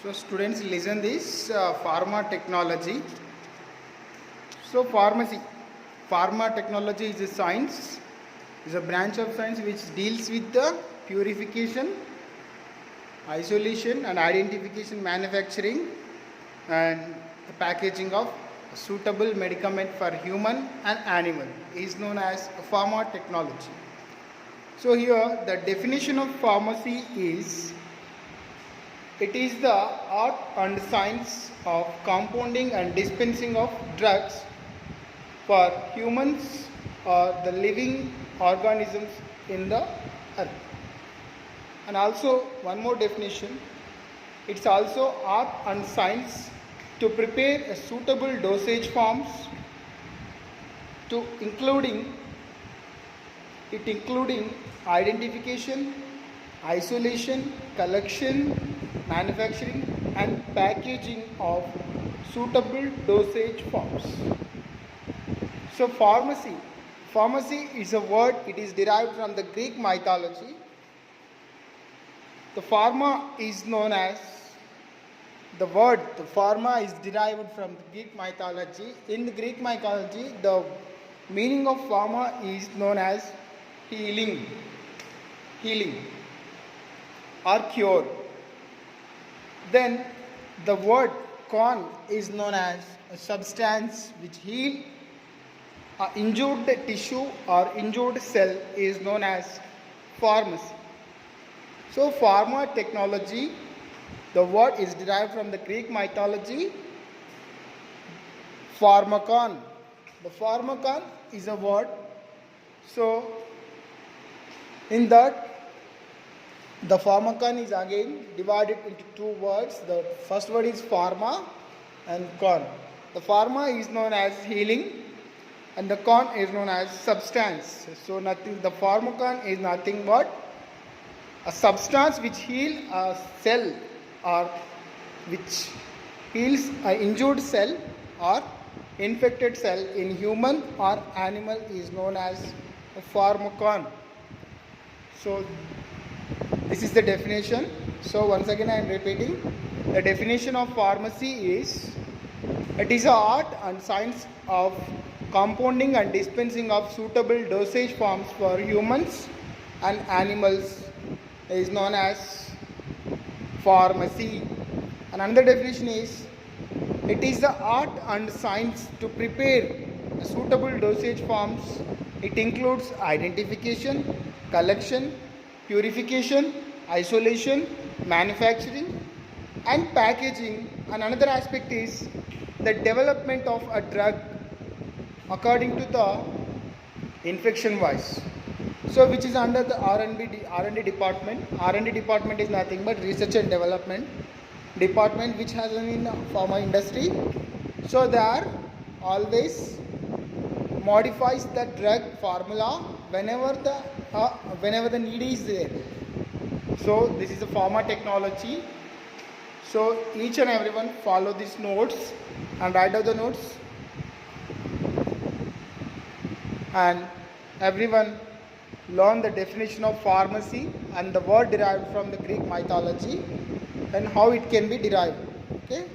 So students, listen this pharma technology. So pharma technology is a science, is a branch of science which deals with the purification, isolation and identification, manufacturing and the packaging of a suitable medicament for human and animal is known as pharma technology. So here the definition of pharmacy is: it is the art and science of compounding and dispensing of drugs for humans or the living organisms in the earth. And also one more definition, it's also art and science to prepare a suitable dosage forms to including identification, isolation, collection, manufacturing and packaging of suitable dosage forms. So pharmacy is a word, it is derived from the Greek mythology. The pharma is known as, the pharma is derived from the Greek mythology. In the Greek mythology, the meaning of pharma is known as healing or cure. Then the word con is known as a substance which heal an injured tissue or injured cell is known as pharmacy. So pharma technology, the word is derived from the Greek mythology. Pharmakon, the pharmakon is a word. So in that, the pharmakon is again divided into two words. The first word is pharma and con. The pharma is known as healing and the con is known as substance. So the pharmakon is nothing but a substance which heals a cell or which heals an injured cell or infected cell in human or animal is known as a pharmakon. So this is the definition. So once again I am repeating. The definition of pharmacy is: it is an art and science of compounding and dispensing of suitable dosage forms for humans and animals is known as pharmacy. And another definition is: it is the art and science to prepare suitable dosage forms. It includes identification, collection, purification, isolation, manufacturing and packaging. And another aspect is the development of a drug according to the infection wise. So which is under the R&D department. R&D department is nothing but research and development department which has in pharma industry. So they are always modifies the drug formula whenever the need is there. So this is the pharma technology. So each and everyone follow these notes and write down the notes, and everyone learn the definition of pharmacy and the word derived from the Greek mythology and how it can be derived. Okay.